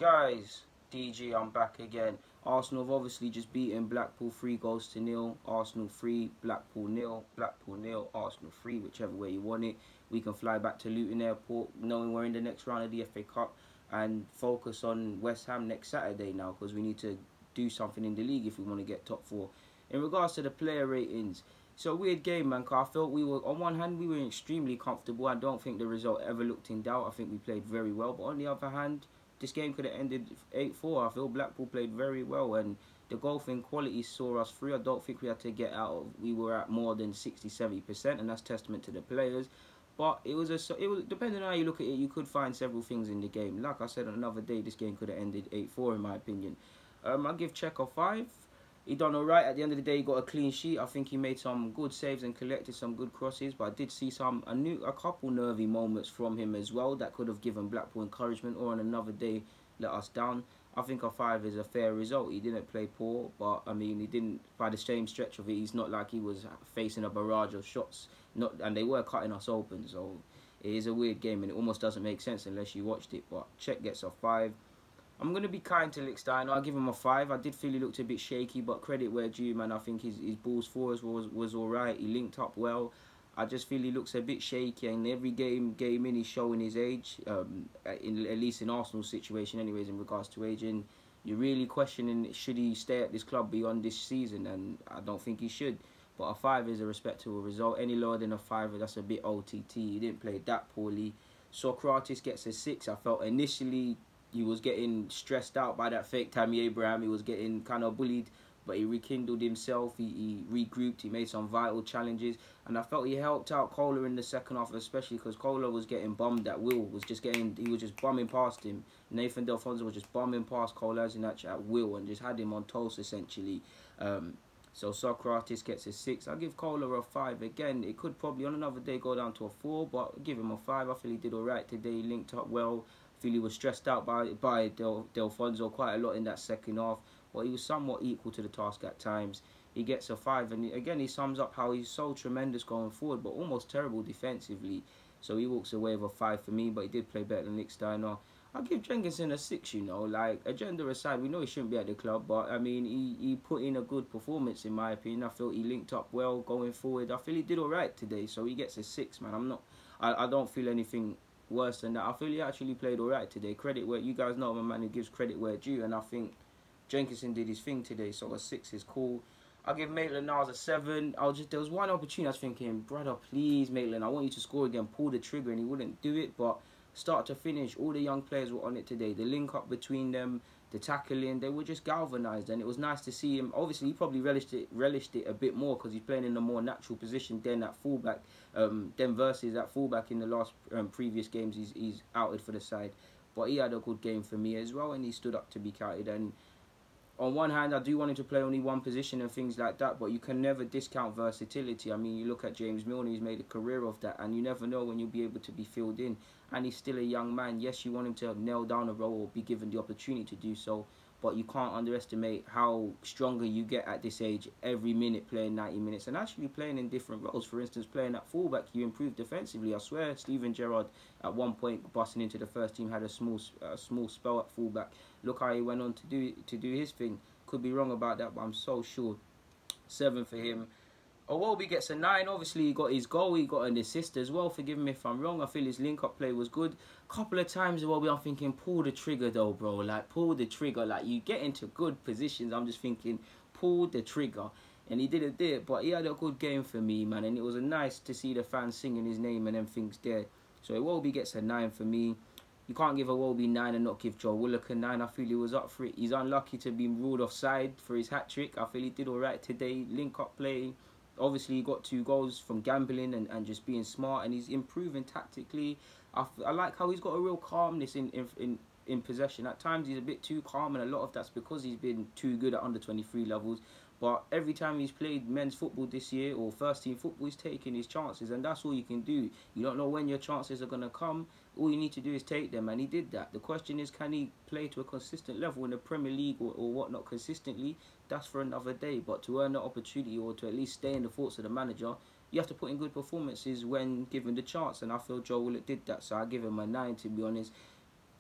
Guys, DG, I'm back again. Arsenal have obviously just beaten Blackpool 3 goals to nil. Arsenal 3, Blackpool nil. Blackpool nil, Arsenal 3, whichever way you want it. We can fly back to Luton Airport knowing we're in the next round of the FA Cup and focus on West Ham next Saturday now because we need to do something in the league if we want to get top 4. In regards to the player ratings, it's a weird game, man, because I felt we were, on one hand, we were extremely comfortable. I don't think the result ever looked in doubt. I think we played very well. But on the other hand, this game could have ended 8-4. I feel Blackpool played very well, and the golfing quality saw us through. I don't think we had to get out of. We were at more than 60-70%, and that's testament to the players. But it was depending on how you look at it, you could find several things in the game. Like I said, on another day, this game could have ended 8-4 in my opinion. I give Czech a 5. He done alright. At the end of the day, he got a clean sheet. I think he made some good saves and collected some good crosses. But I did see a couple nervy moments from him as well that could have given Blackpool encouragement, or on another day let us down. I think a 5 is a fair result. He didn't play poor, but I mean, he didn't, by the same stretch of it, he's not like he was facing a barrage of shots. And they were cutting us open. So it is a weird game, and it almost doesn't make sense unless you watched it. But Czech gets a 5. I'm going to be kind to Lichtsteiner. I'll give him a 5. I did feel he looked a bit shaky, but credit where due, man. I think his balls for us was alright. He linked up well. I just feel he looks a bit shaky, and every game in, he's showing his age, at least in Arsenal's situation anyways, in regards to age. And you're really questioning, should he stay at this club beyond this season? And I don't think he should. But a 5 is a respectable result. Any lower than a 5, that's a bit OTT. He didn't play that poorly. Socrates gets a 6. I felt initially he was getting stressed out by that fake Tammy Abraham. He was getting kind of bullied, but he rekindled himself. He regrouped. He made some vital challenges, and I felt he helped out Kohler in the second half, especially because Kohler was getting bummed at will. He was just bumming past him. Nathan Delfonso was just bumming past Kohler at will and just had him on toast essentially. So Socrates gets a 6. I'll give Kohler a 5. Again, it could probably on another day go down to a 4, but I'll give him a 5. I feel he did alright today. He linked up well. I feel he was stressed out by Delfonso quite a lot in that second half, but he was somewhat equal to the task at times. He gets a 5, and again he sums up how he's so tremendous going forward, but almost terrible defensively. So he walks away with a 5 for me, but he did play better than Lichtsteiner. I'll give Jenkinson a 6, you know, like, agenda aside, we know he shouldn't be at the club, but I mean, he put in a good performance in my opinion. I felt he linked up well going forward. I feel he did alright today, so he gets a 6, man. I don't feel anything worse than that. I feel he actually played alright today. Credit where, you guys know I'm a man who gives credit where due, and I think Jenkinson did his thing today, so a 6 is cool. I'll give Maitland-Niles a 7. There was one opportunity I was thinking, brother, please, Maitland, I want you to score again, pull the trigger, and he wouldn't do it. But start to finish, all the young players were on it today. The link up between them, the tackling, they were just galvanised, and it was nice to see him. Obviously, he probably relished it a bit more because he's playing in a more natural position than at fullback. Then versus at fullback in the last previous games, he's outed for the side. But he had a good game for me as well, and he stood up to be counted. And on one hand, I do want him to play only one position and things like that, but you can never discount versatility. I mean, you look at James Milner, he's made a career of that, and you never know when you'll be able to be filled in. And he's still a young man. Yes, you want him to nail down a role or be given the opportunity to do so, but you can't underestimate how stronger you get at this age every minute playing 90 minutes and actually playing in different roles. For instance, playing at fullback, you improve defensively. I swear, Steven Gerrard at one point busting into the first team had a small spell at fullback. Look how he went on to do his thing. Could be wrong about that, but I'm so sure. 7 for him. Iwobi gets a 9. Obviously, he got his goal. He got an assist as well. Forgive me if I'm wrong. I feel his link-up play was good. Couple of times, Iwobi, I'm thinking, pull the trigger, though, bro. Like, pull the trigger. Like, you get into good positions. I'm just thinking, pull the trigger. And he didn't do it, but he had a good game for me, man. And it was nice to see the fans singing his name and them things there. So Iwobi gets a 9 for me. You can't give Iwobi 9 and not give Joe Willock a 9. I feel he was up for it. He's unlucky to be ruled offside for his hat-trick. I feel he did all right today. Link-up play. Obviously, he got 2 goals from gambling and just being smart, and he's improving tactically. I like how he's got a real calmness in possession. At times, he's a bit too calm, and a lot of that's because he's been too good at under-23 levels. But every time he's played men's football this year or first-team football, he's taking his chances, and that's all you can do. You don't know when your chances are going to come. All you need to do is take them, and he did that. The question is, can he play to a consistent level in the Premier League or whatnot consistently? That's for another day. But to earn that opportunity or to at least stay in the thoughts of the manager, you have to put in good performances when given the chance, and I feel Joe Willock did that, so I give him a 9, to be honest.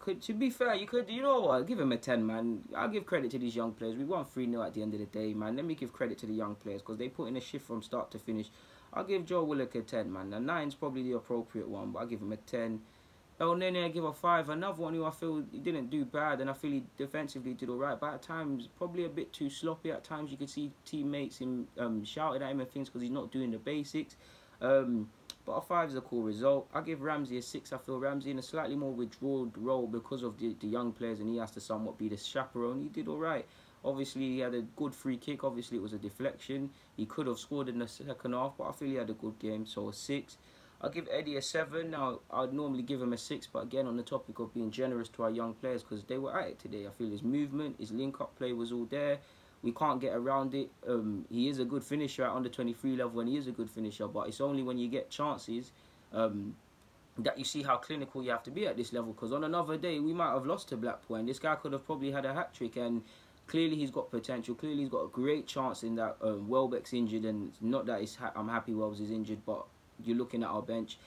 To be fair, you know what, give him a 10, man. I'll give credit to these young players. We won 3-0 at the end of the day, man. Let me give credit to the young players because they put in a shift from start to finish. I'll give Joe Willock a 10, man. A 9's probably the appropriate one, but I'll give him a 10. El Nene, I give a 5. Another one who I feel he didn't do bad, and I feel he defensively did alright, but at times probably a bit too sloppy. At times you could see teammates him shouting at him and things because he's not doing the basics. But a 5 is a cool result. I give Ramsey a 6. I feel Ramsey in a slightly more withdrawn role because of the young players, and he has to somewhat be the chaperone. He did alright. Obviously, he had a good free kick. Obviously, it was a deflection. He could have scored in the second half, but I feel he had a good game, so a 6. I'll give Eddie a 7. Now, I'd normally give him a 6, but again, on the topic of being generous to our young players, because they were at it today. I feel his movement, his link-up play was all there. We can't get around it. He is a good finisher at under 23 level, and he is a good finisher, but it's only when you get chances that you see how clinical you have to be at this level, because on another day, we might have lost to Blackpool, and this guy could have probably had a hat-trick, and clearly he's got potential. Clearly he's got a great chance in that Welbeck's injured, and not that I'm happy Wells is injured, but you're looking at our bench.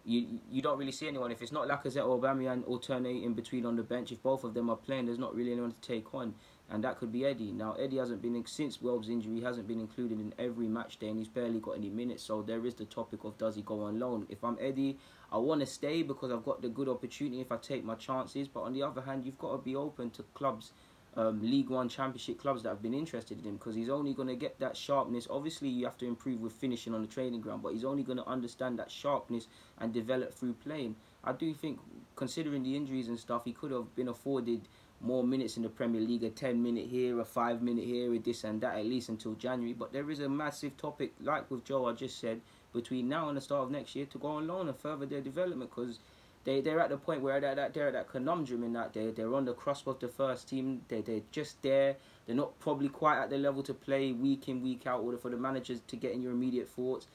You don't really see anyone. If it's not Lacazette or Aubameyang alternating between on the bench, if both of them are playing, there's not really anyone to take on. And that could be Eddie. Now, Eddie hasn't been, since Welb's injury, he hasn't been included in every match day, and he's barely got any minutes. So there is the topic of, does he go on loan? If I'm Eddie, I want to stay because I've got the good opportunity if I take my chances. But on the other hand, you've got to be open to clubs, League One, Championship clubs that have been interested in him, because he's only going to get that sharpness. Obviously, you have to improve with finishing on the training ground, but he's only going to understand that sharpness and develop through playing. I do think, considering the injuries and stuff, he could have been afforded more minutes in the Premier League, a 10-minute here, a 5-minute here, a this and that, at least until January. But there is a massive topic, like with Joe, I just said, between now and the start of next year to go on loan and further their development, because they're at the point where they're at that conundrum in that they're on the cusp of the first team. They're just there. They're not probably quite at the level to play week in, week out, or for the managers to get in your immediate thoughts.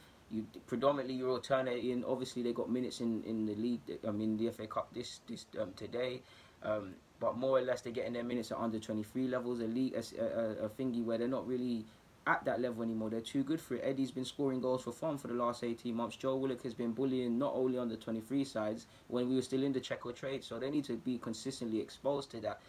Predominantly you're alternating. Obviously they got minutes in the league, in the FA Cup this today. But more or less they're getting their minutes at under 23 levels, a thingy where they're not really at that level anymore. They're too good for it. Eddie's been scoring goals for fun for the last 18 months. Joe Willock has been bullying not only on the 23 sides when we were still in the Checo trade, so they need to be consistently exposed to that.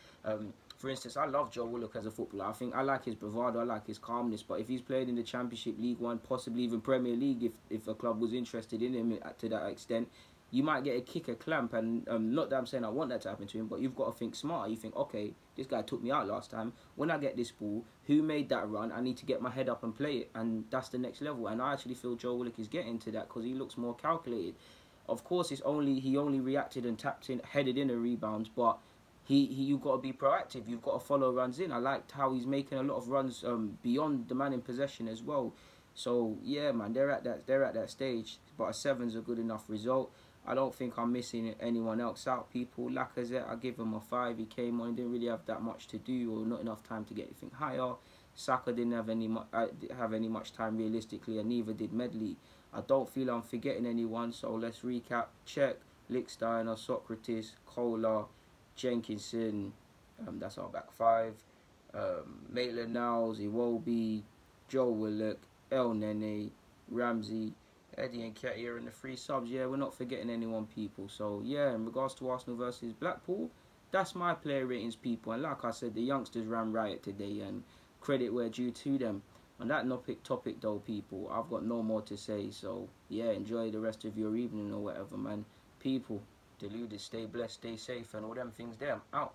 For instance, I love Joe Willock as a footballer. I like his bravado, I like his calmness, but if he's played in the Championship, League One, possibly even Premier League, if a club was interested in him to that extent, you might get a kick, a clamp, and not that I'm saying I want that to happen to him, but you've got to think smarter. You think, okay, this guy took me out last time. When I get this ball, who made that run? I need to get my head up and play it, and that's the next level. And I actually feel Joe Willock is getting to that because he looks more calculated. Of course, he only reacted and tapped in, headed in a rebound, but you've got to be proactive. You've got to follow runs in. I liked how he's making a lot of runs beyond the man in possession as well. So yeah, man, they're at that stage. But a 7's a good enough result. I don't think I'm missing anyone else out. People, Lacazette, I give him a 5. He came on, he didn't really have that much to do or not enough time to get anything higher. Saka didn't have any much time realistically, and neither did Medley. I don't feel I'm forgetting anyone, so let's recap. Czech, Lichtsteiner, Socrates, Kohler, Jenkinson, that's our back 5. Maitland-Niles, Iwobi, Joe Willock, El Nene, Ramsey, Eddie and Ketia and the 3 subs. Yeah, we're not forgetting anyone, people. So yeah, in regards to Arsenal versus Blackpool, that's my player ratings, people. And like I said, the youngsters ran riot today, and credit where due to them. On that topic though, people, I've got no more to say. So yeah, enjoy the rest of your evening or whatever, man. People, deluded, stay blessed, stay safe, and all them things there. I'm out.